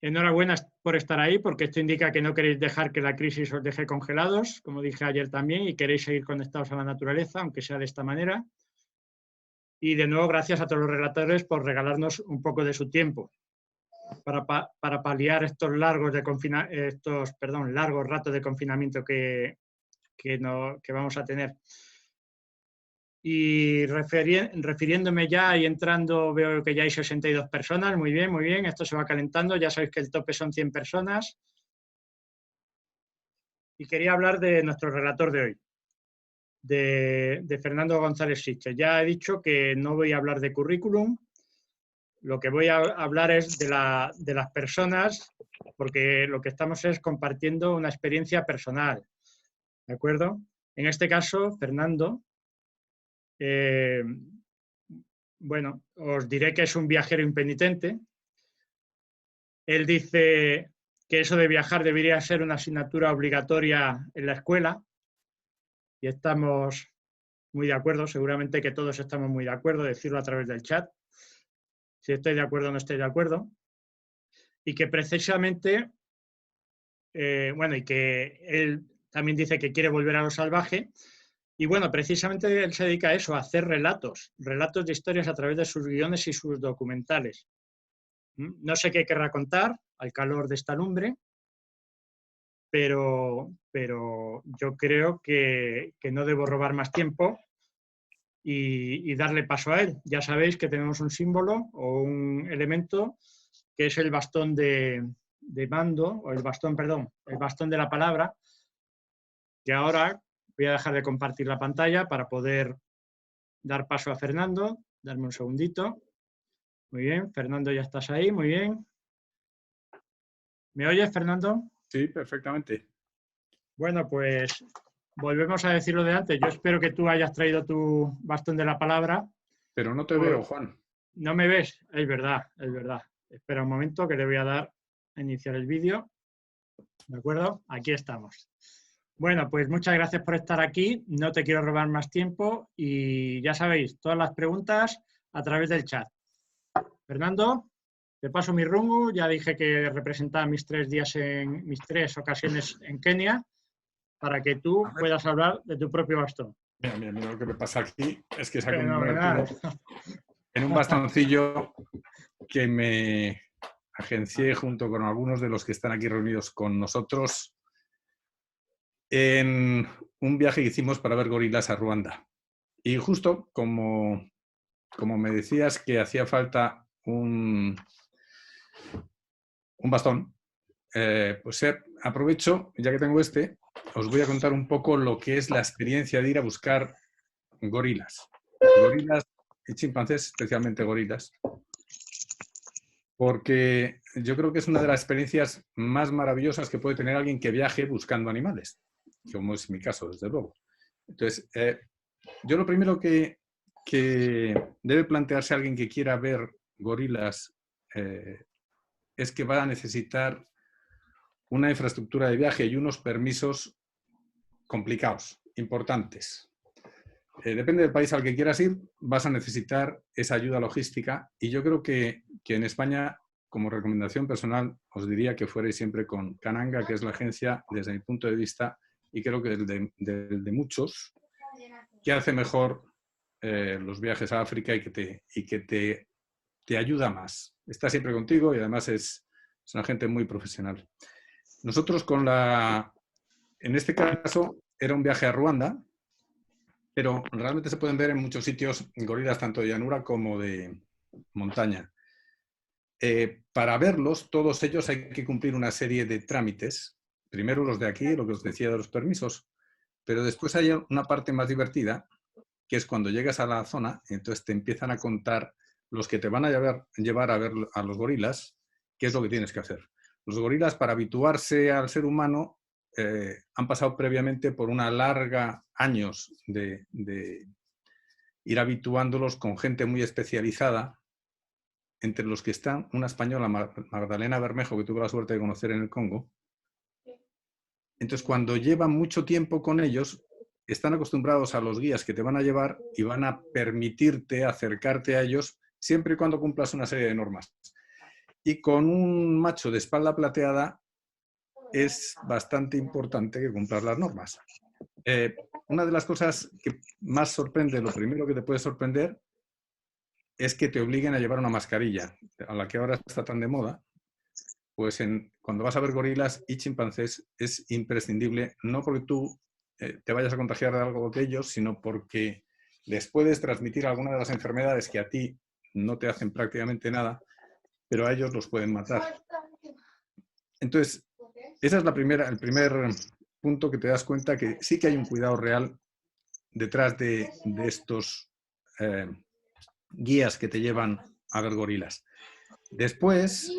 Enhorabuena por estar ahí, porque esto indica que no queréis dejar que la crisis os deje congelados, como dije ayer también, y queréis seguir conectados a la naturaleza, aunque sea de esta manera. Y de nuevo, gracias a todos los relatores por regalarnos un poco de su tiempo para paliar estos largos ratos de confinamiento que vamos a tener. Y refiriéndome ya y entrando, veo que ya hay 62 personas, muy bien, esto se va calentando, ya sabéis que el tope son 100 personas. Y quería hablar de nuestro relator de hoy, de Fernando González Sitges. Ya he dicho que no voy a hablar de currículum, lo que voy a hablar es de las personas, porque lo que estamos es compartiendo una experiencia personal, ¿de acuerdo? En este caso, Fernando, bueno, os diré que es un viajero impenitente. Él dice que eso de viajar debería ser una asignatura obligatoria en la escuela y estamos muy de acuerdo, seguramente que todos estamos muy de acuerdo, decirlo a través del chat, si estoy de acuerdo o no estoy de acuerdo, y que precisamente, bueno, y que él también dice que quiere volver a lo salvaje, y bueno, precisamente él se dedica a eso, a hacer relatos de historias a través de sus guiones y sus documentales. No sé qué querrá contar al calor de esta lumbre, pero yo creo que no debo robar más tiempo y darle paso a él. Ya sabéis que tenemos un símbolo o un elemento que es el bastón de mando, o el bastón de la palabra, que ahora voy a dejar de compartir la pantalla para poder dar paso a Fernando. Darme un segundito. Muy bien, Fernando, ya estás ahí, muy bien. ¿Me oyes, Fernando? Sí, perfectamente. Bueno, pues volvemos a decirlo de antes. Yo espero que tú hayas traído tu bastón de la palabra. Pero no te veo, Juan. ¿No me ves? Es verdad, es verdad. Espera un momento que le voy a dar a iniciar el vídeo. ¿De acuerdo? Aquí estamos. Bueno, pues muchas gracias por estar aquí. No te quiero robar más tiempo y ya sabéis, todas las preguntas a través del chat. Fernando, te paso mi rungu. Ya dije que representaba mis 3 días mis 3 ocasiones en Kenia para que tú puedas hablar de tu propio bastón. Mira, lo que me pasa aquí es que se ha Fenomenal. convertido en un bastoncillo que me agencié junto con algunos de los que están aquí reunidos con nosotros en un viaje que hicimos para ver gorilas a Ruanda. Y justo como me decías que hacía falta un bastón, pues aprovecho, ya que tengo os voy a contar un poco lo que es la experiencia de ir a buscar gorilas. Gorilas y chimpancés, especialmente gorilas. Porque yo creo que es una de las experiencias más maravillosas que puede tener alguien que viaje buscando animales, como es mi caso, desde luego. Entonces, yo lo primero que debe plantearse alguien que quiera ver gorilas es que va a necesitar una infraestructura de viaje y unos permisos complicados, importantes. Depende del país al que quieras ir, vas a necesitar esa ayuda logística y yo creo que en España, como recomendación personal, os diría que fuerais siempre con Cananga, que es la agencia, desde mi punto de vista, y creo que del de muchos, que hace mejor los viajes a África y que te ayuda más. Está siempre contigo y además es una gente muy profesional. Nosotros en este caso, era un viaje a Ruanda, pero realmente se pueden ver en muchos sitios gorilas, tanto de llanura como de montaña. Para verlos, todos ellos hay que cumplir una serie de trámites. Primero los de aquí, lo que os decía de los permisos, pero después hay una parte más divertida, que es cuando llegas a la zona, y entonces te empiezan a contar los que te van a llevar a ver a los gorilas, qué es lo que tienes que hacer. Los gorilas, para habituarse al ser humano, han pasado previamente por una larga años de ir habituándolos con gente muy especializada, entre los que están una española, Magdalena Bermejo, que tuve la suerte de conocer en el Congo. Entonces, cuando llevan mucho tiempo con ellos, están acostumbrados a los guías que te van a llevar y van a permitirte acercarte a ellos siempre y cuando cumplas una serie de normas. Y con un macho de espalda plateada es bastante importante que cumplas las normas. Una de las cosas que más sorprende, lo primero que te puede sorprender, es que te obliguen a llevar una mascarilla, a la que ahora está tan de moda. Pues cuando vas a ver gorilas y chimpancés es imprescindible, no porque tú te vayas a contagiar de algo de ellos, sino porque les puedes transmitir alguna de las enfermedades que a ti no te hacen prácticamente nada, pero a ellos los pueden matar. Entonces, esa es el primer punto que te das cuenta que sí que hay un cuidado real detrás de estos guías que te llevan a ver gorilas. Después,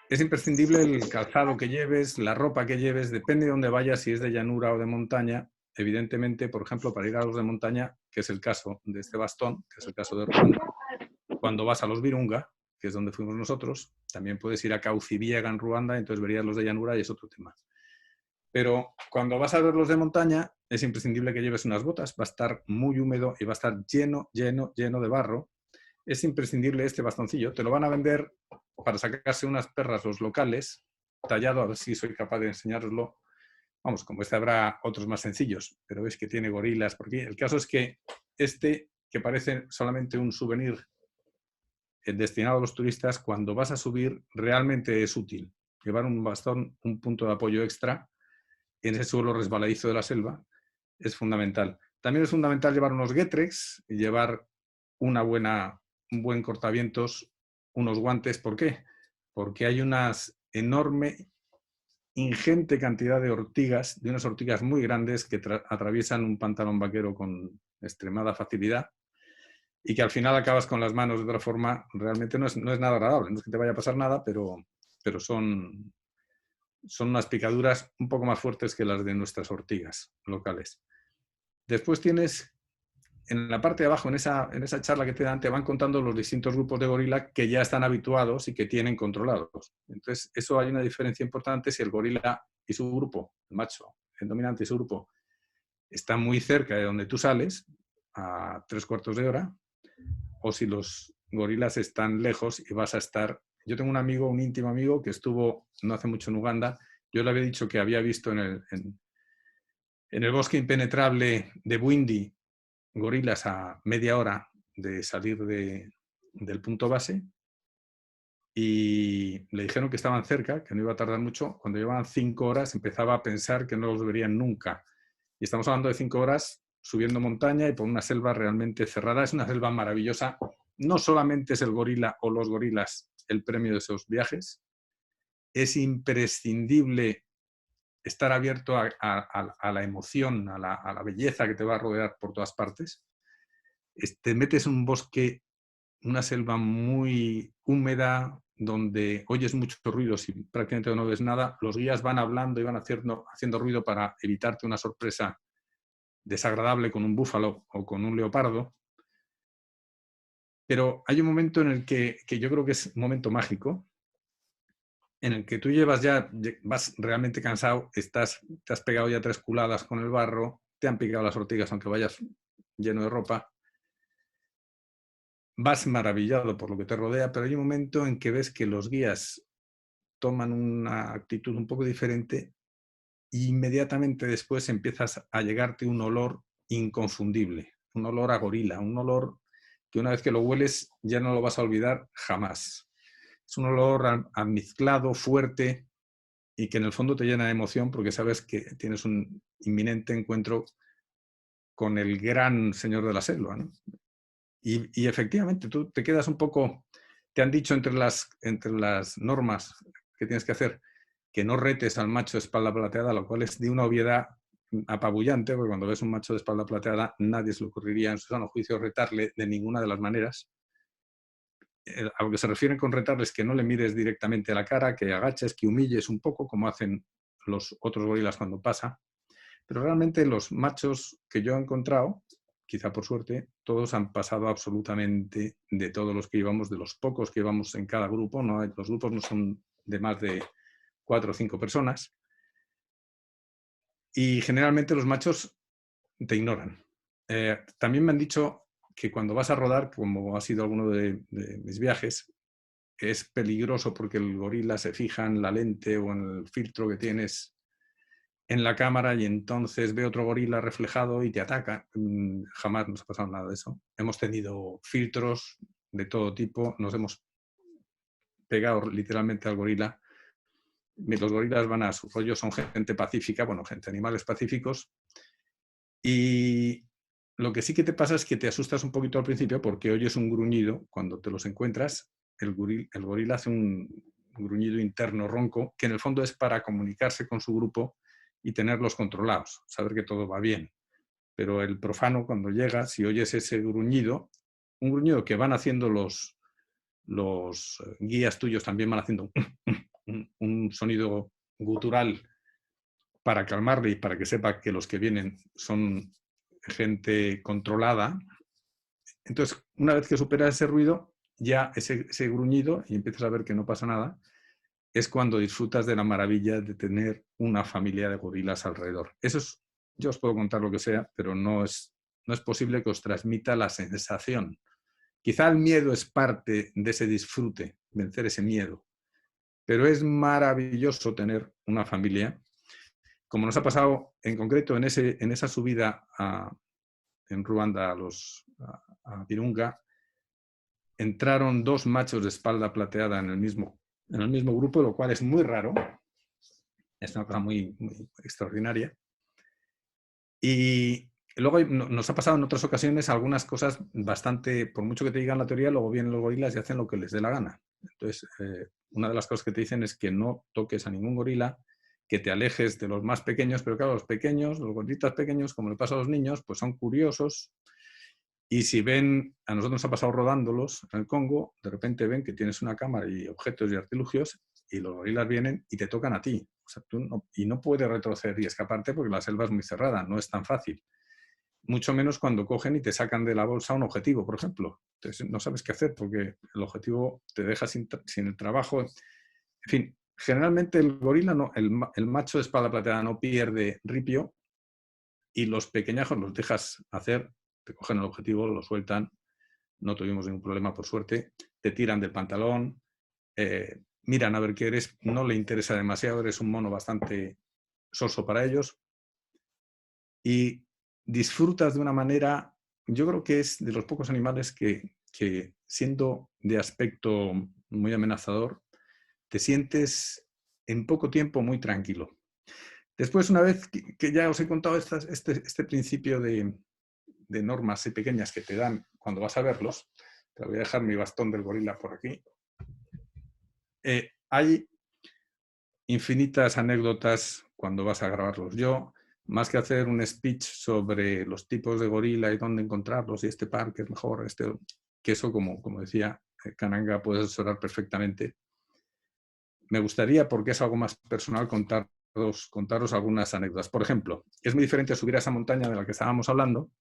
es imprescindible el calzado que lleves, la ropa que lleves, depende de dónde vayas, si es de llanura o de montaña. Evidentemente, por ejemplo, para ir a los de montaña, que es el caso de este bastón, que es el caso de Ruanda, cuando vas a los Virunga, que es donde fuimos nosotros, también puedes ir a Kauzibiega en Ruanda, entonces verías los de llanura y es otro tema. Pero cuando vas a ver los de montaña, es imprescindible que lleves unas botas, va a estar muy húmedo y va a estar lleno de barro. Es imprescindible este bastoncillo, te lo van a vender para sacarse unas perras los locales, tallado, a ver si soy capaz de enseñároslo. Vamos, como este habrá otros más sencillos, pero ves que tiene gorilas por aquí. El caso es que este, que parece solamente un souvenir destinado a los turistas, cuando vas a subir realmente es útil. Llevar un bastón, un punto de apoyo extra en ese suelo resbaladizo de la selva es fundamental. También es fundamental llevar unos Getrex y llevar un buen cortavientos, unos guantes. ¿Por qué? Porque hay unas enorme, ingente cantidad de ortigas, de unas ortigas muy grandes que atraviesan un pantalón vaquero con extremada facilidad y que al final acabas con las manos de otra forma. Realmente no es nada agradable, no es que te vaya a pasar nada, pero son unas picaduras un poco más fuertes que las de nuestras ortigas locales. Después tienes, en la parte de abajo, en esa charla que te dan, te van contando los distintos grupos de gorila que ya están habituados y que tienen controlados. Entonces, eso hay una diferencia importante si el gorila y su grupo, el macho, el dominante y su grupo, está muy cerca de donde tú sales, a 3/4 de hora, o si los gorilas están lejos y vas a estar... Yo tengo un amigo, un íntimo amigo, que estuvo no hace mucho en Uganda. Yo le había dicho que había visto en el bosque impenetrable de Bwindi gorilas a media hora de salir del punto base y le dijeron que estaban cerca, que no iba a tardar mucho. Cuando llevaban 5 horas empezaba a pensar que no los verían nunca. Y estamos hablando de 5 horas subiendo montaña y por una selva realmente cerrada. Es una selva maravillosa. No solamente es el gorila o los gorilas el premio de esos viajes, es imprescindible estar abierto a la emoción, a la belleza que te va a rodear por todas partes. Te metes en un bosque, una selva muy húmeda, donde oyes muchos ruidos y prácticamente no ves nada. Los guías van hablando y van haciendo ruido para evitarte una sorpresa desagradable con un búfalo o con un leopardo. Pero hay un momento en el que yo creo que es un momento mágico, en el que tú vas realmente cansado, te has pegado ya 3 culadas con el barro, te han picado las ortigas aunque vayas lleno de ropa, vas maravillado por lo que te rodea, pero hay un momento en que ves que los guías toman una actitud un poco diferente e inmediatamente después empiezas a llegarte un olor inconfundible, un olor a gorila, un olor que una vez que lo hueles ya no lo vas a olvidar jamás. Es un olor almizclado, fuerte y que en el fondo te llena de emoción porque sabes que tienes un inminente encuentro con el gran señor de la selva, ¿no? Y efectivamente, tú te quedas un poco, te han dicho entre las normas que tienes que hacer, que no retes al macho de espalda plateada, lo cual es de una obviedad apabullante, porque cuando ves un macho de espalda plateada, nadie se le ocurriría en su sano juicio retarle de ninguna de las maneras. A lo que se refieren con retarle es que no le mires directamente a la cara, que agaches, que humilles un poco, como hacen los otros gorilas cuando pasa. Pero realmente los machos que yo he encontrado, quizá por suerte, todos han pasado absolutamente de todos los que íbamos, de los pocos que íbamos en cada grupo. ¿No? Los grupos no son de más de 4 o 5 personas. Y generalmente los machos te ignoran. También me han dicho que cuando vas a rodar, como ha sido alguno de mis viajes, es peligroso porque el gorila se fija en la lente o en el filtro que tienes en la cámara y entonces ve otro gorila reflejado y te ataca. Jamás nos ha pasado nada de eso. Hemos tenido filtros de todo tipo, nos hemos pegado literalmente al gorila. Los gorilas van a su rollo, son gente pacífica, bueno, animales pacíficos. Y lo que sí que te pasa es que te asustas un poquito al principio porque oyes un gruñido. Cuando te los encuentras, el gorila hace un gruñido interno ronco, que en el fondo es para comunicarse con su grupo y tenerlos controlados, saber que todo va bien. Pero el profano, cuando llega, si oyes ese gruñido, un gruñido que van haciendo los guías tuyos, también van haciendo un sonido gutural para calmarle y para que sepa que los que vienen son gente controlada. Entonces, una vez que superas ese ruido, ya ese gruñido, y empiezas a ver que no pasa nada, es cuando disfrutas de la maravilla de tener una familia de gorilas alrededor. Eso es, yo os puedo contar lo que sea, pero no es posible que os transmita la sensación. Quizá el miedo es parte de ese disfrute, vencer ese miedo, pero es maravilloso tener una familia. Como nos ha pasado en concreto en esa subida en Ruanda a Virunga, entraron 2 machos de espalda plateada en el mismo grupo, lo cual es muy raro. Es una cosa muy, muy extraordinaria. Y luego nos ha pasado en otras ocasiones algunas cosas bastante, por mucho que te digan la teoría, luego vienen los gorilas y hacen lo que les dé la gana. Entonces, una de las cosas que te dicen es que no toques a ningún gorila, que te alejes de los más pequeños, pero claro, los pequeños, los gorilas pequeños, como le pasa a los niños, pues son curiosos. Y si ven, a nosotros nos ha pasado rodándolos en el Congo, de repente ven que tienes una cámara y objetos y artilugios y los gorilas vienen y te tocan a ti. O sea, y no puedes retroceder y escaparte porque la selva es muy cerrada, no es tan fácil. Mucho menos cuando cogen y te sacan de la bolsa un objetivo, por ejemplo. Entonces no sabes qué hacer porque el objetivo te deja sin el trabajo. En fin, generalmente el gorila, el macho de espalda plateada no pierde ripio y los pequeñajos los dejas hacer, te cogen el objetivo, lo sueltan, no tuvimos ningún problema por suerte, te tiran del pantalón, miran a ver qué eres, no le interesa demasiado, eres un mono bastante soso para ellos y disfrutas de una manera, yo creo que es de los pocos animales que siendo de aspecto muy amenazador, te sientes en poco tiempo muy tranquilo. Después, una vez que ya os he contado este principio de normas y pequeñas que te dan cuando vas a verlos, te voy a dejar mi bastón del gorila por aquí. Hay infinitas anécdotas cuando vas a grabarlos. Yo, más que hacer un speech sobre los tipos de gorila y dónde encontrarlos y este parque es mejor, que eso, como decía Kananga, puede asesorar perfectamente. Me gustaría, porque es algo más personal, contaros algunas anécdotas. Por ejemplo, es muy diferente subir a esa montaña de la que estábamos hablando,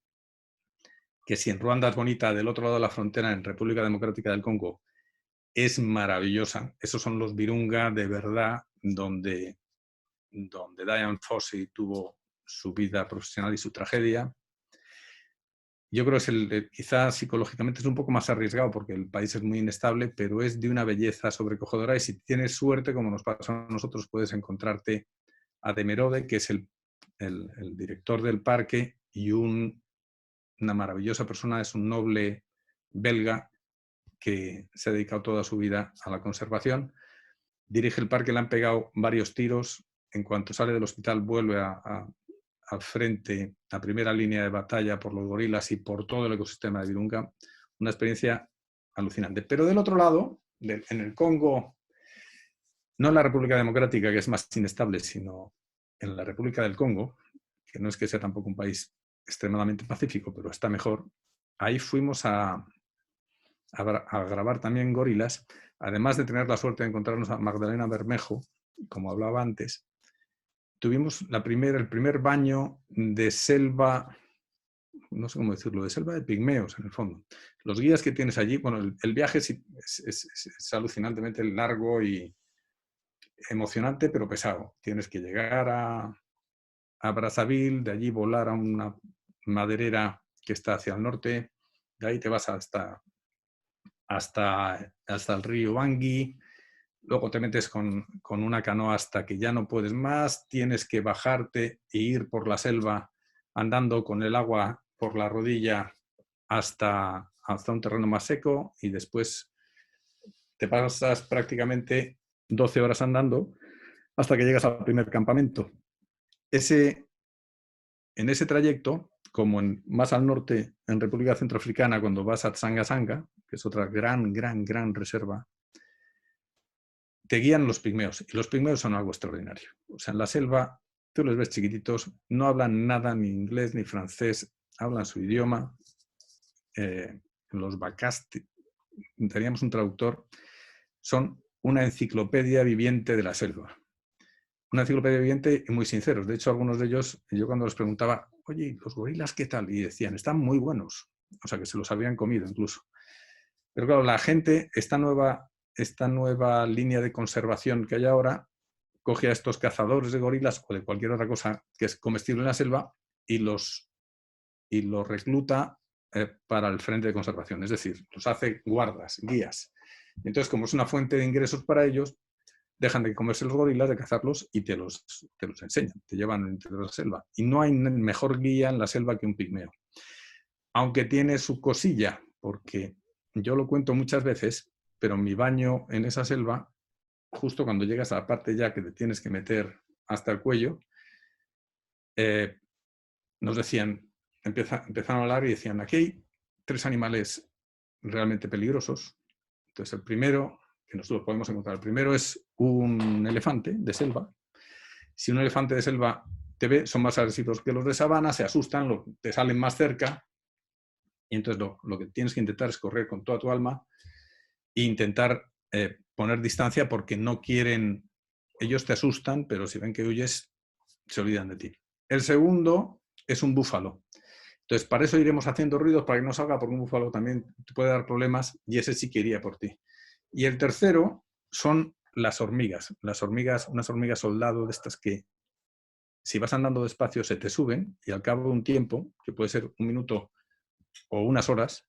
que si en Ruanda es bonita, del otro lado de la frontera, en República Democrática del Congo, es maravillosa. Esos son los Virunga de verdad, donde Dian Fossey tuvo su vida profesional y su tragedia. Yo creo que quizás psicológicamente es un poco más arriesgado porque el país es muy inestable, pero es de una belleza sobrecogedora y si tienes suerte, como nos pasa a nosotros, puedes encontrarte a Demerode, que es el director del parque y una maravillosa persona, es un noble belga que se ha dedicado toda su vida a la conservación. Dirige el parque, le han pegado varios tiros. En cuanto sale del hospital vuelve al frente, a primera línea de batalla por los gorilas y por todo el ecosistema de Virunga. Una experiencia alucinante. Pero del otro lado, en el Congo, no en la República Democrática, que es más inestable, sino en la República del Congo, que no es que sea tampoco un país extremadamente pacífico, pero está mejor, ahí fuimos a grabar también gorilas, además de tener la suerte de encontrarnos a Magdalena Bermejo, como hablaba antes, tuvimos el primer baño de selva, no sé cómo decirlo, de selva de pigmeos en el fondo. Los guías que tienes allí, bueno, el viaje es alucinantemente largo y emocionante, pero pesado. Tienes que llegar a Brazzaville, de allí volar a una maderera que está hacia el norte, de ahí te vas hasta hasta el río Bangui, luego te metes con una canoa hasta que ya no puedes más, tienes que bajarte e ir por la selva andando con el agua por la rodilla hasta un terreno más seco y después te pasas prácticamente 12 horas andando hasta que llegas al primer campamento. En ese trayecto, como más al norte, en República Centroafricana, cuando vas a Tsanga-Tsanga, que es otra gran reserva, te guían los pigmeos. Y los pigmeos son algo extraordinario. O sea, en la selva, tú los ves chiquititos, no hablan nada, ni inglés ni francés, hablan su idioma. Los bacás, teníamos un traductor, son una enciclopedia viviente de la selva. Una enciclopedia viviente y muy sinceros. De hecho, algunos de ellos, yo cuando les preguntaba, oye, ¿los gorilas qué tal? Y decían, están muy buenos. O sea, que se los habían comido incluso. Pero claro, la gente, esta nueva línea de conservación que hay ahora, coge a estos cazadores de gorilas o de cualquier otra cosa que es comestible en la selva y los recluta para el frente de conservación. Es decir, los hace guardas, guías. Entonces, como es una fuente de ingresos para ellos, dejan de comerse los gorilas, de cazarlos y te los enseñan, te llevan entre la selva. Y no hay mejor guía en la selva que un pigmeo. Aunque tiene su cosilla, porque yo lo cuento muchas veces, pero mi baño en esa selva, justo cuando llegas a la parte ya que te tienes que meter hasta el cuello, nos decían, empezaron a hablar y decían, aquí hay 3 animales realmente peligrosos. Entonces el primero, que nosotros podemos encontrar, el primero es un elefante de selva. Si un elefante de selva te ve, son más agresivos que los de sabana, se asustan, te salen más cerca. Y entonces lo que tienes que intentar es correr con toda tu alma e intentar poner distancia porque no quieren, ellos te asustan, pero si ven que huyes, se olvidan de ti. El segundo es un búfalo. Entonces, para eso iremos haciendo ruidos para que no salga, porque un búfalo también te puede dar problemas y ese sí que iría por ti. Y el tercero son las hormigas. Las hormigas, unas hormigas soldado de estas que si vas andando despacio se te suben y al cabo de un tiempo, que puede ser un minuto o unas horas,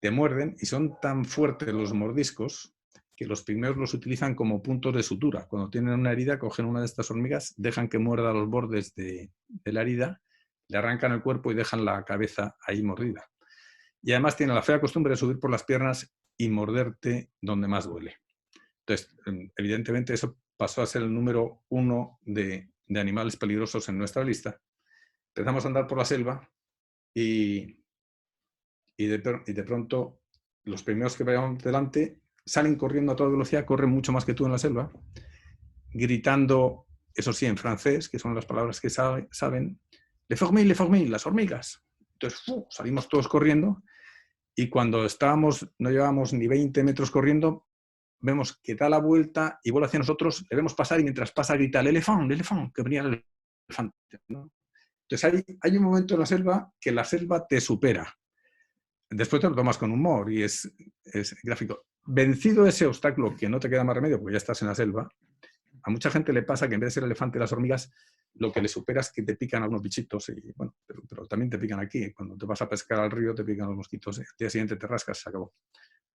te muerden y son tan fuertes los mordiscos que los pigmeos los utilizan como puntos de sutura. Cuando tienen una herida, cogen una de estas hormigas, dejan que muerda los bordes de la herida, le arrancan el cuerpo y dejan la cabeza ahí mordida. Y además tienen la fea costumbre de subir por las piernas y morderte donde más duele. Entonces, evidentemente eso pasó a ser el número 1 de animales peligrosos en nuestra lista. Empezamos a andar por la selva y de pronto los primeros que veíamos delante salen corriendo a toda velocidad, corren mucho más que tú en la selva, gritando, eso sí, en francés, que son las palabras que saben, les fourmis, las hormigas. Entonces salimos todos corriendo y cuando no llevábamos ni 20 metros corriendo, vemos que da la vuelta y vuelve hacia nosotros, le vemos pasar y mientras pasa grita, el elefante, que venía el elefante, ¿no? Entonces hay un momento en la selva que la selva te supera. Después te lo tomas con humor y es gráfico. Vencido ese obstáculo que no te queda más remedio porque ya estás en la selva, a mucha gente le pasa que en vez de ser el elefante y las hormigas, lo que le supera es que te pican algunos bichitos y bueno, pero también te pican aquí. Cuando te vas a pescar al río te pican los mosquitos. El día siguiente te rascas, se acabó.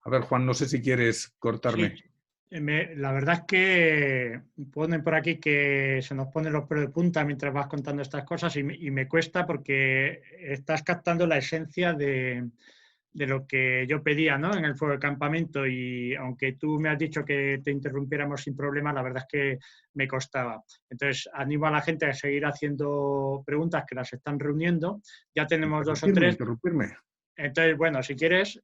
A ver, Juan, no sé si quieres cortarme. Sí, la verdad es que ponen por aquí que se nos ponen los pelos de punta mientras vas contando estas cosas y me cuesta porque estás captando la esencia de lo que yo pedía, ¿no? En el fuego de campamento y aunque tú me has dicho que te interrumpiéramos sin problema, la verdad es que me costaba. Entonces, animo a la gente a seguir haciendo preguntas que las están reuniendo. Ya tenemos 2 o 3. Interrumpirme. Entonces, bueno, si quieres,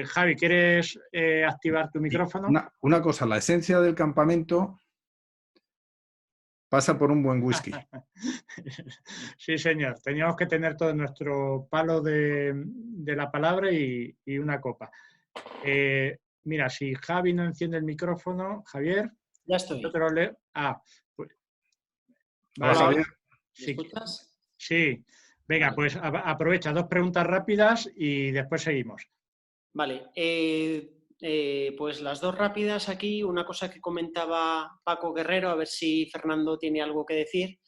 Javi, ¿quieres activar tu micrófono? Una cosa, la esencia del campamento pasa por un buen whisky. Sí, señor. Teníamos que tener todo nuestro palo de la palabra y una copa. Mira, si Javi no enciende el micrófono, Javier. Ya estoy. Yo te lo leo. Pues, Hola, vale. Javier. ¿Me escuchas? Sí. Venga, pues aprovecha 2 preguntas rápidas y después seguimos. Vale. Pues las 2 rápidas aquí. Una cosa que comentaba Paco Guerrero, a ver si Fernando tiene algo que decir.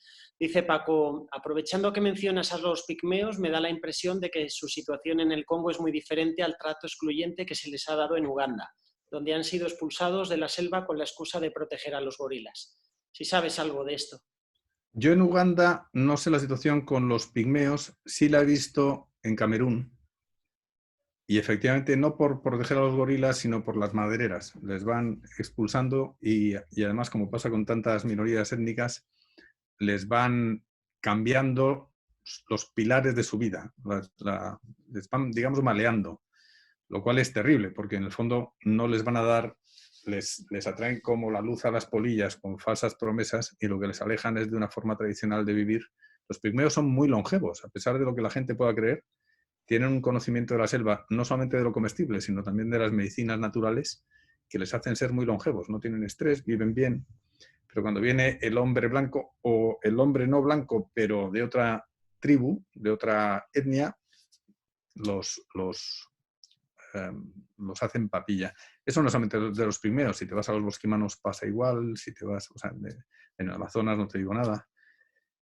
Dice Paco, aprovechando que mencionas a los pigmeos, me da la impresión de que su situación en el Congo es muy diferente al trato excluyente que se les ha dado en Uganda, donde han sido expulsados de la selva con la excusa de proteger a los gorilas. Si sabes algo de esto. Yo en Uganda no sé la situación con los pigmeos, sí la he visto en Camerún. Y efectivamente no por proteger a los gorilas, sino por las madereras. Les van expulsando y además, como pasa con tantas minorías étnicas, les van cambiando los pilares de su vida. Les van, digamos, maleando, lo cual es terrible, porque en el fondo no les van a dar, les atraen como la luz a las polillas con falsas promesas y lo que les alejan es de una forma tradicional de vivir. Los pigmeos son muy longevos, a pesar de lo que la gente pueda creer. Tienen un conocimiento de la selva, no solamente de lo comestible, sino también de las medicinas naturales, que les hacen ser muy longevos. No tienen estrés, viven bien. Pero cuando viene el hombre blanco o el hombre no blanco, pero de otra tribu, de otra etnia, los hacen papilla. Eso no solamente de los pigmeos. Si te vas a los bosquimanos pasa igual. Si te vas, en el Amazonas no te digo nada.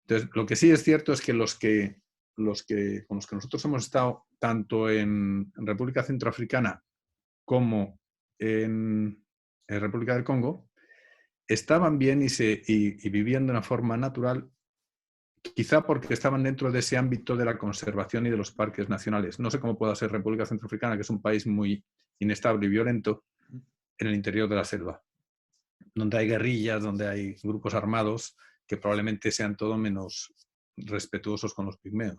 Entonces, lo que sí es cierto es que con los que nosotros hemos estado tanto en República Centroafricana como en República del Congo, estaban bien y vivían de una forma natural, quizá porque estaban dentro de ese ámbito de la conservación y de los parques nacionales. No sé cómo pueda ser República Centroafricana, que es un país muy inestable y violento, en el interior de la selva, donde hay guerrillas, donde hay grupos armados que probablemente sean todo menos respetuosos con los pigmeos.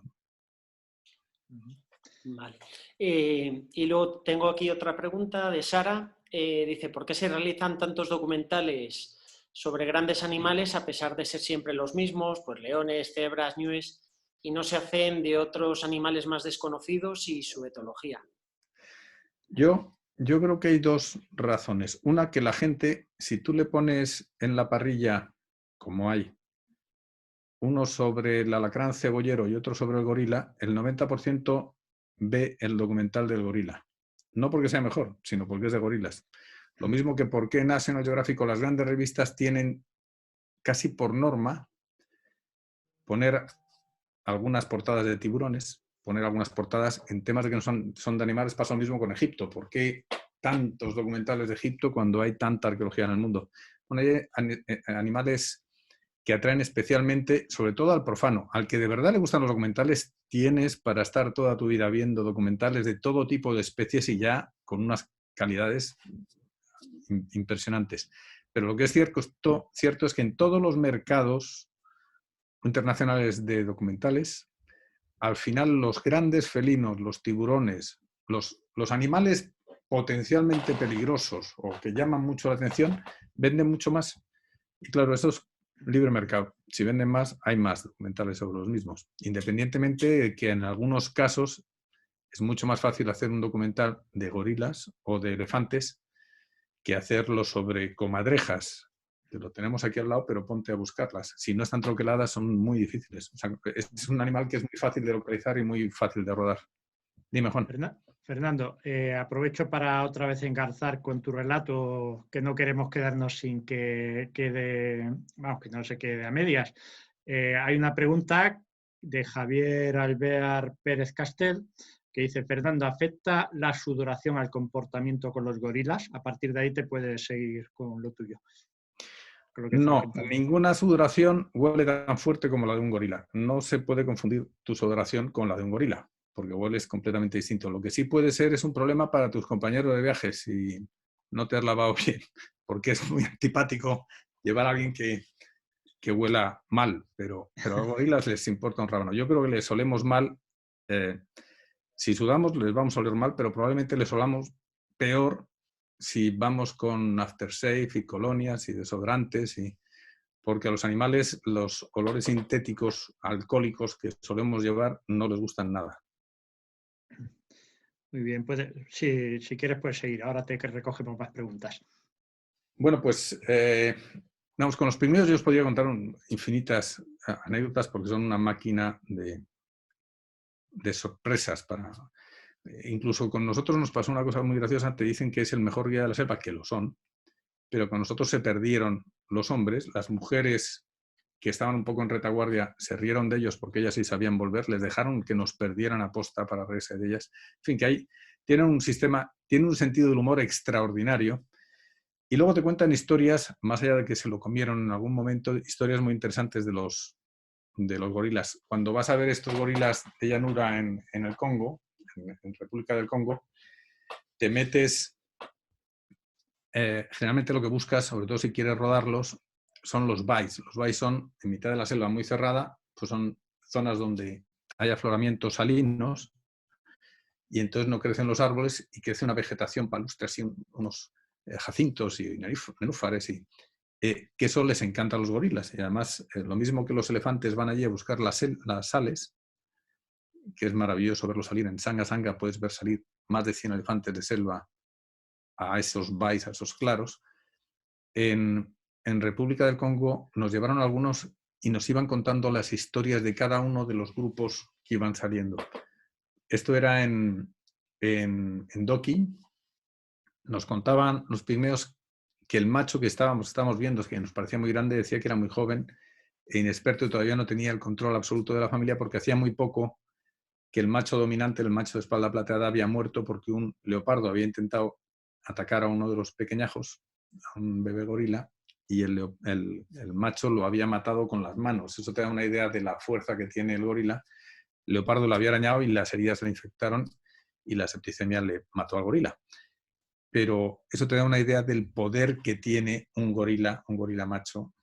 Vale. Y luego tengo aquí otra pregunta de Sara. Dice, ¿por qué se realizan tantos documentales sobre grandes animales a pesar de ser siempre los mismos, pues leones, cebras, ñues, y no se hacen de otros animales más desconocidos y su etología? Yo creo que hay dos razones. Una, que la gente, si tú le pones en la parrilla, como hay, uno sobre el alacrán cebollero y otro sobre el gorila, el 90% ve el documental del gorila. No porque sea mejor, sino porque es de gorilas. Lo mismo que porque en National Geographic o las grandes revistas tienen casi por norma poner algunas portadas de tiburones, poner algunas portadas en temas de que no son de animales. Pasa lo mismo con Egipto. ¿Por qué tantos documentales de Egipto cuando hay tanta arqueología en el mundo? Bueno, hay animales que atraen especialmente, sobre todo al profano. Al que de verdad le gustan los documentales, tienes para estar toda tu vida viendo documentales de todo tipo de especies y ya con unas calidades impresionantes. Pero lo que es cierto es que en todos los mercados internacionales de documentales, al final los grandes felinos, los tiburones, los animales potencialmente peligrosos o que llaman mucho la atención, venden mucho más. Y claro, eso es libre mercado. Si venden más, hay más documentales sobre los mismos. Independientemente de que en algunos casos es mucho más fácil hacer un documental de gorilas o de elefantes que hacerlo sobre comadrejas, que lo tenemos aquí al lado, pero ponte a buscarlas. Si no están troqueladas, son muy difíciles. O sea, es un animal que es muy fácil de localizar y muy fácil de rodar. Dime, Juan. Fernando, aprovecho para otra vez engarzar con tu relato, que no queremos quedarnos sin que quede, vamos, que no se quede a medias. Hay una pregunta de Javier Alvear Pérez Castel, que dice, Fernando, ¿afecta la sudoración al comportamiento con los gorilas? A partir de ahí te puedes seguir con lo tuyo. No, ninguna sudoración huele tan fuerte como la de un gorila. No se puede confundir tu sudoración con la de un gorila, porque hueles completamente distinto. Lo que sí puede ser es un problema para tus compañeros de viaje si no te has lavado bien, porque es muy antipático llevar a alguien que huela mal, pero a los gorilas les importa un rábano. Yo creo que les olemos mal. Si sudamos les vamos a oler mal, pero probablemente les olamos peor si vamos con aftershave y colonias y desodorantes, porque a los animales los olores sintéticos alcohólicos que solemos llevar no les gustan nada. Muy bien, pues si quieres puedes seguir. Ahora te recogemos más preguntas. Bueno, pues vamos, con los pigmeos yo os podría contar infinitas anécdotas porque son una máquina de sorpresas para... Incluso con nosotros nos pasó una cosa muy graciosa, te dicen que es el mejor guía de la selva, que lo son, pero con nosotros se perdieron los hombres, las mujeres que estaban un poco en retaguardia, se rieron de ellos porque ellas sí sabían volver, les dejaron que nos perdieran a posta para reírse de ellas. En fin, que ahí tienen un sistema, tienen un sentido del humor extraordinario. Y luego te cuentan historias, más allá de que se lo comieron en algún momento, historias muy interesantes de los gorilas. Cuando vas a ver estos gorilas de llanura en el Congo, en República del Congo, te metes, generalmente lo que buscas, sobre todo si quieres rodarlos, son los bais. Los bais son, en mitad de la selva muy cerrada, pues son zonas donde hay afloramientos salinos y entonces no crecen los árboles y crece una vegetación palustre, así unos jacintos y nenúfares, y que eso les encanta a los gorilas. Y además, lo mismo que los elefantes van allí a buscar las sales, que es maravilloso verlos salir en Sanga Sanga, puedes ver salir más de 100 elefantes de selva a esos bais, a esos claros. En República del Congo nos llevaron algunos y nos iban contando las historias de cada uno de los grupos que iban saliendo. Esto era en Doki. Nos contaban los pigmeos que el macho que estábamos viendo, que nos parecía muy grande, decía que era muy joven e inexperto y todavía no tenía el control absoluto de la familia porque hacía muy poco que el macho dominante, el macho de espalda plateada, había muerto porque un leopardo había intentado atacar a uno de los pequeñajos, a un bebé gorila, y el macho lo había matado con las manos. Eso te da una idea de la fuerza que tiene el gorila. El leopardo lo había arañado y las heridas le infectaron y la septicemia le mató al gorila. Pero eso te da una idea del poder que tiene un gorila macho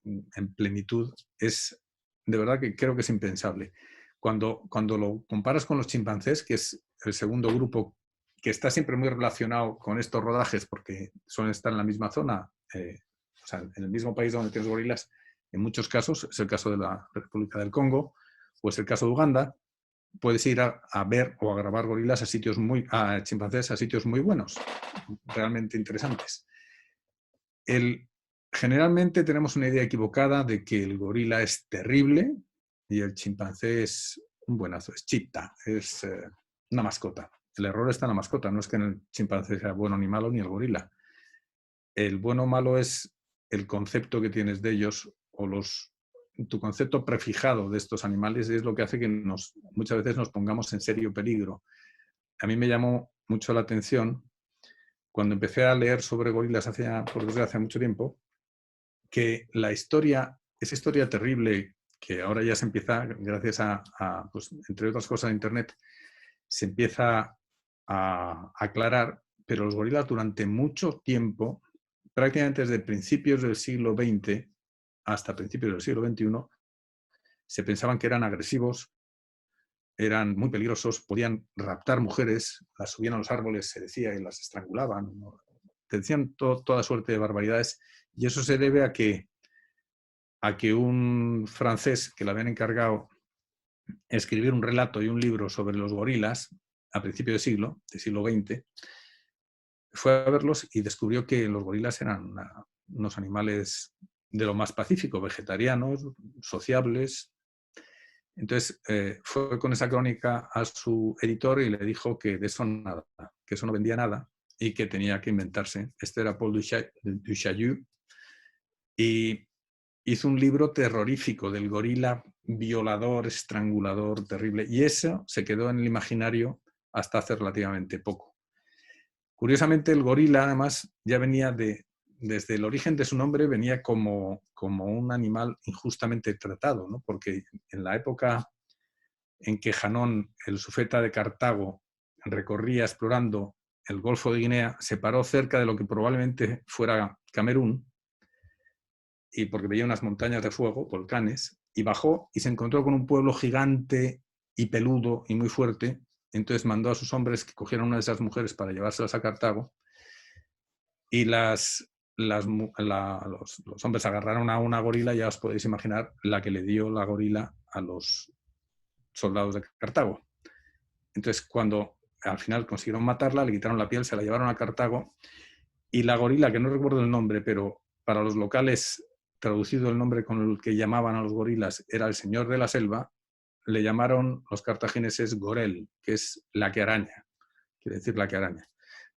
en plenitud. Es de verdad que creo que es impensable. Cuando lo comparas con los chimpancés, que es el segundo grupo que está siempre muy relacionado con estos rodajes porque suelen estar en la misma zona, o sea, en el mismo país donde tienes gorilas, en muchos casos, es el caso de la República del Congo o es el caso de Uganda, puedes ir a ver o a grabar gorilas a chimpancés a sitios muy buenos, realmente interesantes. Generalmente tenemos una idea equivocada de que el gorila es terrible y el chimpancé es un buenazo, es chita, es una mascota. El error está en la mascota, no es que el chimpancé sea bueno ni malo, ni el gorila. El bueno o malo es el concepto que tienes de ellos o tu concepto prefijado de estos animales es lo que hace que muchas veces nos pongamos en serio peligro. A mí me llamó mucho la atención cuando empecé a leer sobre gorilas hace mucho tiempo, que esa historia terrible que ahora ya se empieza, gracias pues, entre otras cosas, a Internet, se empieza a aclarar, pero los gorilas durante mucho tiempo, prácticamente desde principios del siglo XX hasta principios del siglo XXI, se pensaban que eran agresivos, eran muy peligrosos, podían raptar mujeres, las subían a los árboles, se decía, y las estrangulaban. Te decían toda suerte de barbaridades, y eso se debe a que un francés que le habían encargado escribir un relato y un libro sobre los gorilas a principios del siglo XX, fue a verlos y descubrió que los gorilas eran unos animales de lo más pacífico, vegetarianos, sociables. Entonces fue con esa crónica a su editor y le dijo que de eso nada, que eso no vendía nada y que tenía que inventarse. Este era Paul Duchaillu y hizo un libro terrorífico del gorila violador, estrangulador, terrible. Y eso se quedó en el imaginario hasta hace relativamente poco. Curiosamente, el gorila, además, ya venía desde el origen de su nombre, venía como un animal injustamente tratado, ¿no? Porque en la época en que Janón, el sufeta de Cartago, recorría explorando el Golfo de Guinea, se paró cerca de lo que probablemente fuera Camerún, y porque veía unas montañas de fuego, volcanes, y bajó y se encontró con un pueblo gigante y peludo y muy fuerte. Entonces mandó a sus hombres que cogieran una de esas mujeres para llevárselas a Cartago, y los hombres agarraron a una gorila, ya os podéis imaginar la que le dio la gorila a los soldados de Cartago. Entonces, cuando al final consiguieron matarla, le quitaron la piel, se la llevaron a Cartago, y la gorila, que no recuerdo el nombre, pero para los locales, traducido el nombre con el que llamaban a los gorilas, era el señor de la selva, le llamaron los cartagineses Gorel, que es la que araña, quiere decir la que araña.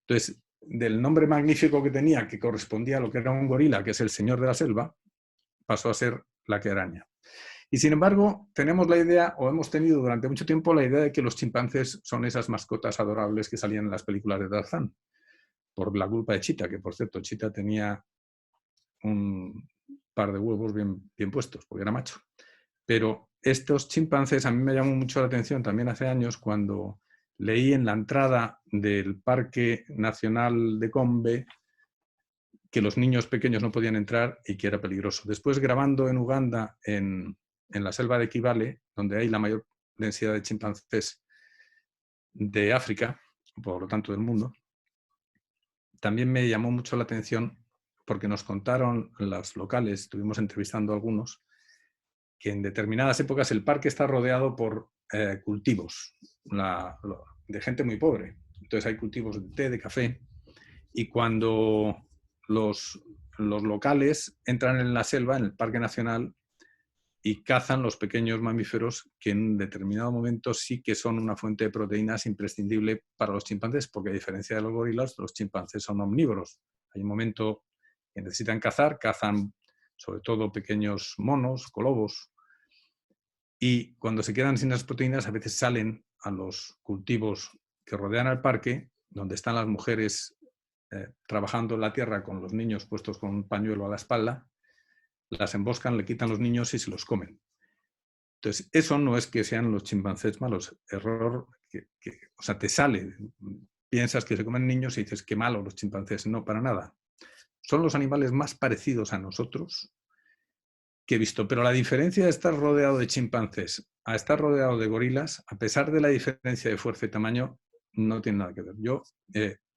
Entonces, del nombre magnífico que tenía, que correspondía a lo que era un gorila, que es el señor de la selva, pasó a ser la que araña. Y sin embargo, tenemos la idea, o hemos tenido durante mucho tiempo la idea de que los chimpancés son esas mascotas adorables que salían en las películas de Tarzán, por la culpa de Chita, que por cierto, Chita tenía un par de huevos bien puestos, porque era macho. Pero estos chimpancés a mí me llamó mucho la atención también hace años cuando leí en la entrada del Parque Nacional de Gombe que los niños pequeños no podían entrar y que era peligroso. Después, grabando en Uganda, en la selva de Kibale, donde hay la mayor densidad de chimpancés de África, por lo tanto del mundo, también me llamó mucho la atención porque nos contaron los locales, estuvimos entrevistando a algunos, que en determinadas épocas el parque está rodeado por cultivos de gente muy pobre. Entonces hay cultivos de té, de café, y cuando los locales entran en la selva, en el Parque Nacional, y cazan los pequeños mamíferos que en un determinado momento sí que son una fuente de proteínas imprescindible para los chimpancés, porque a diferencia de los gorilas, los chimpancés son omnívoros. Hay un momento que necesitan cazar, cazan sobre todo pequeños monos, colobos, y cuando se quedan sin las proteínas a veces salen a los cultivos que rodean al parque, donde están las mujeres trabajando en la tierra con los niños puestos con un pañuelo a la espalda, las emboscan, le quitan los niños y se los comen. Entonces, eso no es que sean los chimpancés malos, error, o sea, te sale, piensas que se comen niños y dices, qué malo los chimpancés. No, para nada. Son los animales más parecidos a nosotros que he visto, pero la diferencia de estar rodeado de chimpancés a estar rodeado de gorilas, a pesar de la diferencia de fuerza y tamaño, no tiene nada que ver. Yo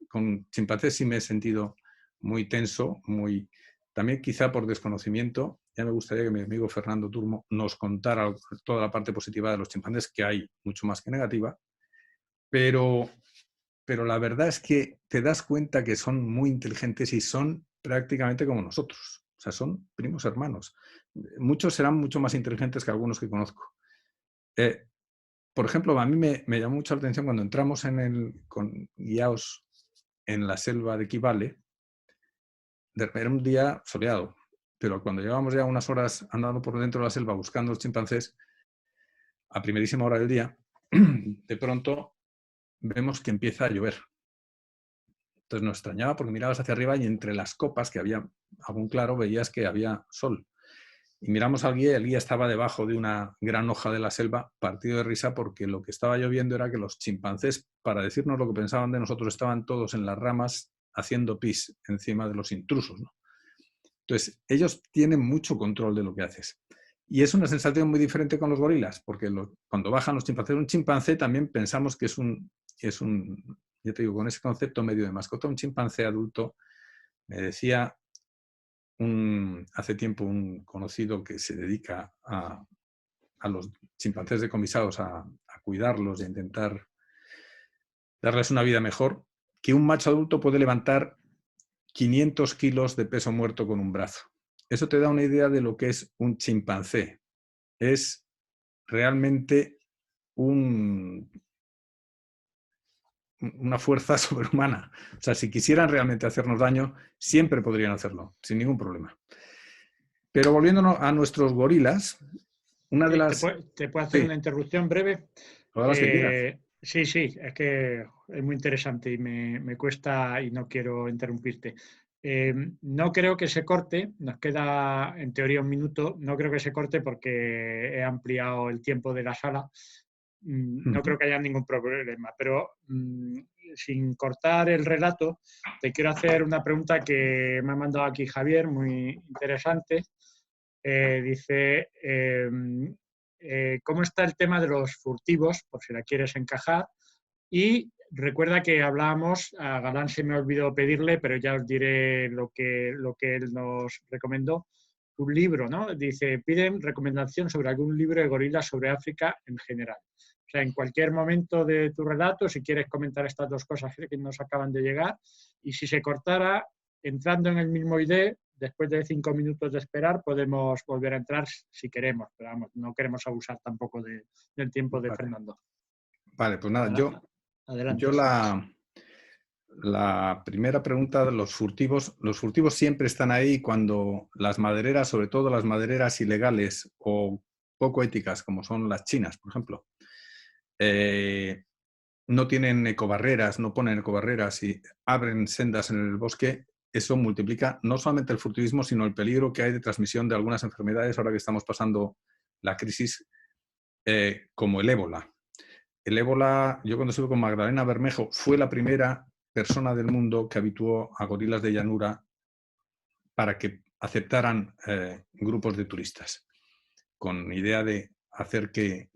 con chimpancés sí me he sentido muy tenso, también quizá por desconocimiento. Ya me gustaría que mi amigo Fernando Turmo nos contara toda la parte positiva de los chimpancés, que hay mucho más que negativa, pero la verdad es que te das cuenta que son muy inteligentes y son prácticamente como nosotros. O sea, son primos hermanos. Muchos serán mucho más inteligentes que algunos que conozco. Por ejemplo, a mí me llamó mucho la atención cuando entramos con guiados en la selva de Kibale. Era un día soleado, pero cuando llevábamos ya unas horas andando por dentro de la selva buscando los chimpancés, a primerísima hora del día, de pronto vemos que empieza a llover. Entonces nos extrañaba porque mirabas hacia arriba y entre las copas, que había algún claro, veías que había sol. Y miramos al guía y el guía estaba debajo de una gran hoja de la selva, partido de risa, porque lo que estaba lloviendo era que los chimpancés, para decirnos lo que pensaban de nosotros, estaban todos en las ramas haciendo pis encima de los intrusos, ¿no? Entonces, ellos tienen mucho control de lo que haces. Y es una sensación muy diferente con los gorilas, porque cuando bajan los chimpancés, un chimpancé también pensamos que es un, ya te digo, con ese concepto medio de mascota, un chimpancé adulto. Me decía hace tiempo un conocido que se dedica a los chimpancés decomisados, a cuidarlos e intentar darles una vida mejor, que un macho adulto puede levantar 500 kilos de peso muerto con un brazo. Eso te da una idea de lo que es un chimpancé. Es realmente una fuerza sobrehumana. O sea, si quisieran realmente hacernos daño, siempre podrían hacerlo, sin ningún problema. Pero volviéndonos a nuestros gorilas, una de las... ¿Te puedo hacer sí, una interrupción breve? todas las que quieras. Sí, es que es muy interesante y me cuesta y no quiero interrumpirte. No creo que se corte, nos queda en teoría un minuto, no creo que se corte porque he ampliado el tiempo de la sala. No creo que haya ningún problema, pero sin cortar el relato, te quiero hacer una pregunta que me ha mandado aquí Javier, muy interesante. Dice, ¿cómo está el tema de los furtivos? Por si la quieres encajar. Y recuerda que hablábamos, a Galán se me olvidó pedirle, pero ya os diré lo que él nos recomendó. Un libro, ¿no? Dice, piden recomendación sobre algún libro de gorilas sobre África en general. O sea, en cualquier momento de tu relato, si quieres comentar estas dos cosas que nos acaban de llegar, y si se cortara, entrando en el mismo ID, después de 5 minutos de esperar, podemos volver a entrar si queremos, pero vamos, no queremos abusar tampoco del tiempo de Fernando. Vale, pues nada, Adelante. yo la primera pregunta, los furtivos siempre están ahí cuando las madereras, sobre todo las madereras ilegales o poco éticas, como son las chinas, por ejemplo, no tienen ecobarreras, no ponen ecobarreras y abren sendas en el bosque. Eso multiplica no solamente el furtivismo, sino el peligro que hay de transmisión de algunas enfermedades ahora que estamos pasando la crisis, como el ébola. El ébola, yo cuando estuve con Magdalena Bermejo, fue la primera persona del mundo que habituó a gorilas de llanura para que aceptaran grupos de turistas, con idea de hacer que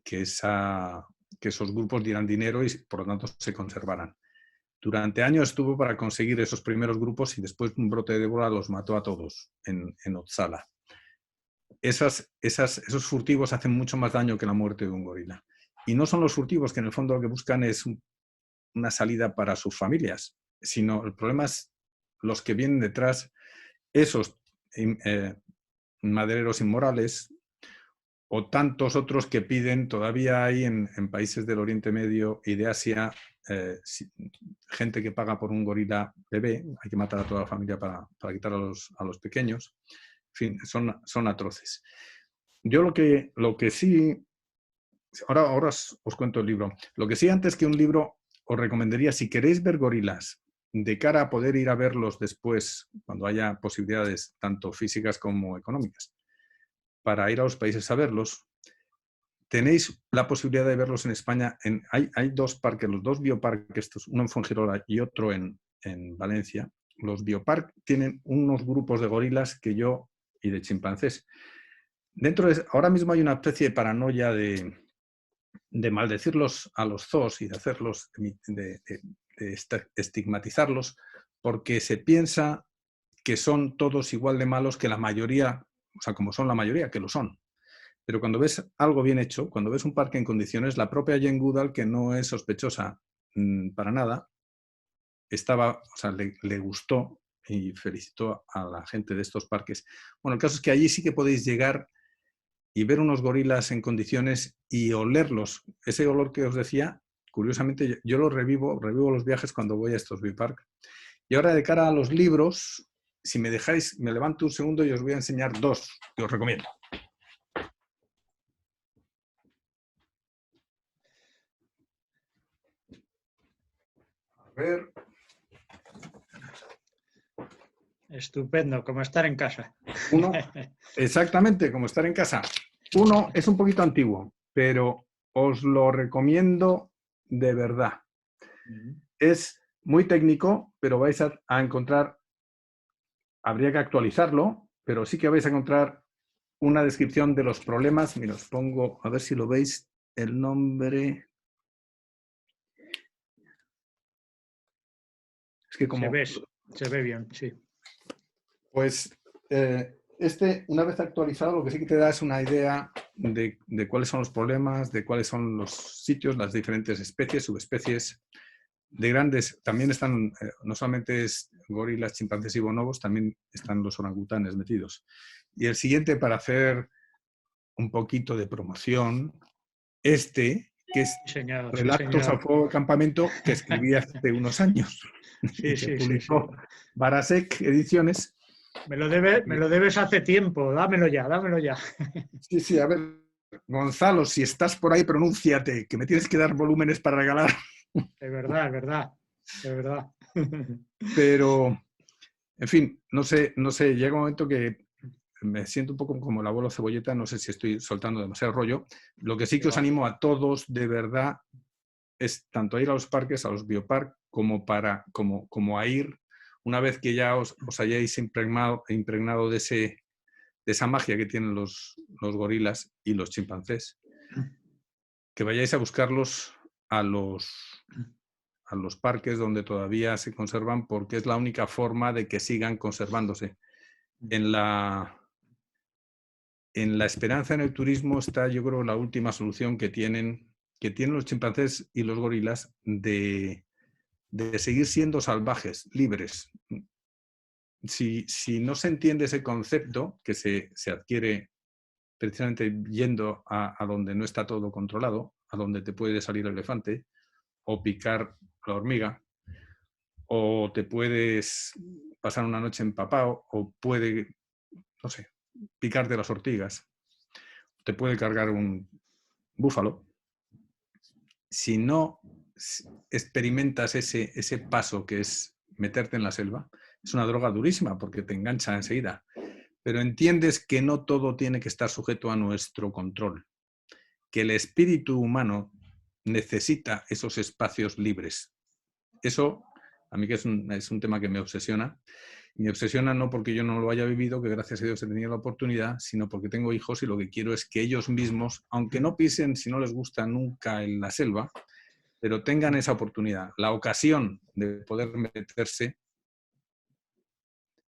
esos grupos dieran dinero y por lo tanto se conservaran. Durante años estuvo para conseguir esos primeros grupos y después un brote de ébola los mató a todos en Uppsala. Esos furtivos hacen mucho más daño que la muerte de un gorila. Y no son los furtivos que en el fondo lo que buscan es una salida para sus familias, sino el problema es los que vienen detrás, esos madereros inmorales o tantos otros que piden, todavía hay en países del Oriente Medio y de Asia, gente que paga por un gorila bebé, hay que matar a toda la familia para quitar a los pequeños. En fin, son atroces. Yo lo que sí, ahora os cuento el libro. Lo que sí, antes que un libro, os recomendaría, si queréis ver gorilas, de cara a poder ir a verlos después, cuando haya posibilidades tanto físicas como económicas, para ir a los países a verlos, tenéis la posibilidad de verlos en España. Hay dos parques, los dos bioparques, uno en Fuengirola y otro en Valencia. Los bioparques tienen unos grupos de gorilas y de chimpancés. Ahora mismo hay una especie de paranoia de maldecirlos a los zoos y de hacerlos, de estigmatizarlos, porque se piensa que son todos igual de malos que la mayoría, o sea, como son la mayoría, que lo son. Pero cuando ves algo bien hecho, cuando ves un parque en condiciones, la propia Jane Goodall, que no es sospechosa para nada, le gustó y felicitó a la gente de estos parques. Bueno, el caso es que allí sí que podéis llegar y ver unos gorilas en condiciones y olerlos. Ese olor que os decía, curiosamente, yo lo revivo los viajes cuando voy a estos bioparques. Y ahora, de cara a los libros, si me dejáis, me levanto un segundo y os voy a enseñar dos que os recomiendo. A ver. Estupendo, como estar en casa. Uno, exactamente, como estar en casa. Uno es un poquito antiguo, pero os lo recomiendo de verdad. Es muy técnico, pero vais a encontrar, habría que actualizarlo, pero sí que vais a encontrar una descripción de los problemas. Mira, os pongo, a ver si lo veis, el nombre. Es que como... Se ve bien, sí. Pues una vez actualizado, lo que sí que te da es una idea de cuáles son los problemas, de cuáles son los sitios, las diferentes especies, subespecies de grandes. También están, no solamente gorilas, chimpancés y bonobos, también están los orangutanes metidos. Y el siguiente, para hacer un poquito de promoción, que es Señor, Relatos a fuego de campamento, que escribí hace unos años. Sí, que publicó Barasek Ediciones. Me lo debes hace tiempo, dámelo ya. Sí, a ver, Gonzalo, si estás por ahí, pronúnciate, que me tienes que dar volúmenes para regalar. Es verdad. Pero, en fin, no sé, llega un momento que me siento un poco como el abuelo Cebolleta, no sé si estoy soltando demasiado rollo. Lo que sí que os animo a todos, de verdad, es tanto a ir a los parques, a los bioparques, como a ir, una vez que ya os hayáis impregnado de esa magia que tienen los gorilas y los chimpancés, que vayáis a buscarlos a los parques donde todavía se conservan, porque es la única forma de que sigan conservándose. En la esperanza en el turismo está, yo creo, la última solución que tienen los chimpancés y los gorilas de seguir siendo salvajes, libres. Si no se entiende ese concepto, que se adquiere precisamente yendo a donde no está todo controlado, a donde te puede salir el elefante o picar la hormiga, o te puedes pasar una noche empapado, o puede, no sé, picarte las ortigas, te puede cargar un búfalo. Si no experimentas ese paso que es meterte en la selva, es una droga durísima porque te engancha enseguida. Pero entiendes que no todo tiene que estar sujeto a nuestro control, que el espíritu humano necesita esos espacios libres. Eso, a mí que es un tema que me obsesiona. Me obsesiona no porque yo no lo haya vivido, que gracias a Dios he tenido la oportunidad, sino porque tengo hijos y lo que quiero es que ellos mismos, aunque no pisen, si no les gusta nunca en la selva, pero tengan esa oportunidad, la ocasión de poder meterse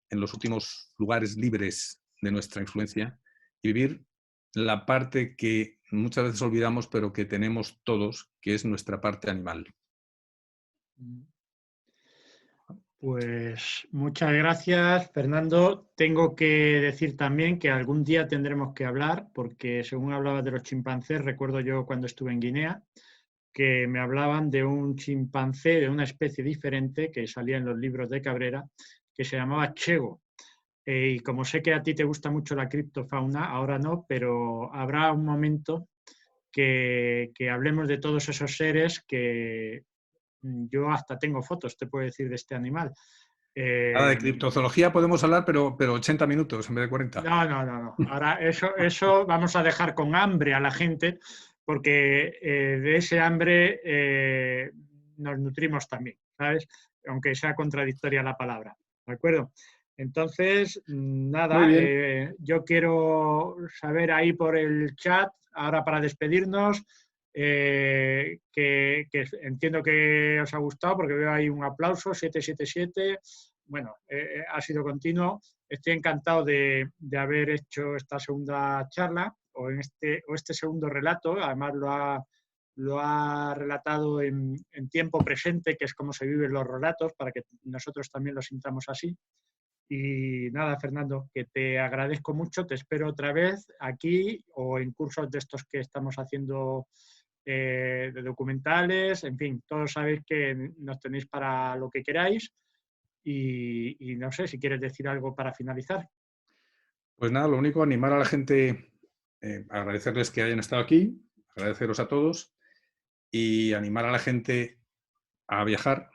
en los últimos lugares libres de nuestra influencia y vivir la parte que muchas veces olvidamos, pero que tenemos todos, que es nuestra parte animal. Pues muchas gracias, Fernando. Tengo que decir también que algún día tendremos que hablar, porque según hablabas de los chimpancés, recuerdo yo cuando estuve en Guinea, que me hablaban de un chimpancé de una especie diferente que salía en los libros de Cabrera, que se llamaba Chego. Y como sé que a ti te gusta mucho la criptofauna, ahora no, pero habrá un momento que hablemos de todos esos seres que yo hasta tengo fotos, te puedo decir, de este animal. Nada de criptozoología podemos hablar, pero 80 minutos en vez de 40. No. Ahora, eso vamos a dejar con hambre a la gente, porque de ese hambre nos nutrimos también, ¿sabes? Aunque sea contradictoria la palabra, ¿de acuerdo? Entonces, nada, yo quiero saber ahí por el chat, ahora para despedirnos, que entiendo que os ha gustado, porque veo ahí un aplauso, 777. Bueno, ha sido continuo. Estoy encantado de haber hecho esta segunda charla o este segundo relato. Además lo ha relatado en tiempo presente, que es como se viven los relatos, para que nosotros también lo sintamos así. Y nada, Fernando, que te agradezco mucho. Te espero otra vez aquí o en cursos de estos que estamos haciendo de documentales. En fin, todos sabéis que nos tenéis para lo que queráis. Y no sé si quieres decir algo para finalizar. Pues nada, lo único, animar a la gente, agradecerles que hayan estado aquí, agradeceros a todos y animar a la gente a viajar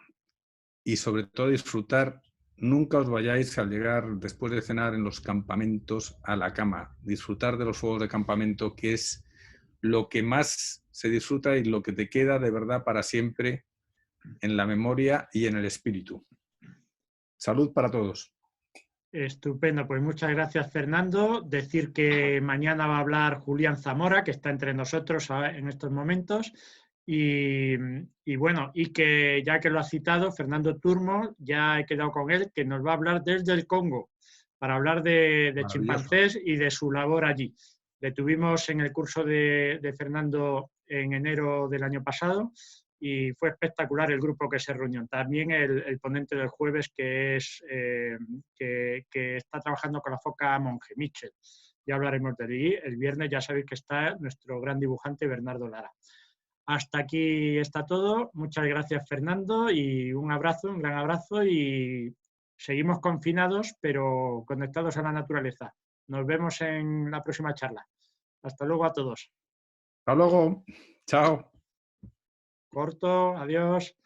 y sobre todo disfrutar. Nunca os vayáis al llegar después de cenar en los campamentos a la cama. Disfrutar de los fuegos de campamento, que es lo que más se disfruta y lo que te queda de verdad para siempre en la memoria y en el espíritu. Salud para todos. Estupendo, pues muchas gracias, Fernando. Decir que mañana va a hablar Julián Zamora, que está entre nosotros en estos momentos. Y bueno, y que ya que lo ha citado, Fernando Turmo, ya he quedado con él, que nos va a hablar desde el Congo, para hablar de chimpancés y de su labor allí. Le tuvimos en el curso de Fernando en enero del año pasado y fue espectacular el grupo que se reunió. También el ponente del jueves, que está trabajando con la foca monje, Mitchell. Ya hablaremos de él. El viernes ya sabéis que está nuestro gran dibujante Bernardo Lara. Hasta aquí está todo. Muchas gracias, Fernando, y un abrazo, un gran abrazo, y seguimos confinados, pero conectados a la naturaleza. Nos vemos en la próxima charla. Hasta luego a todos. Hasta luego. Chao. Corto, adiós.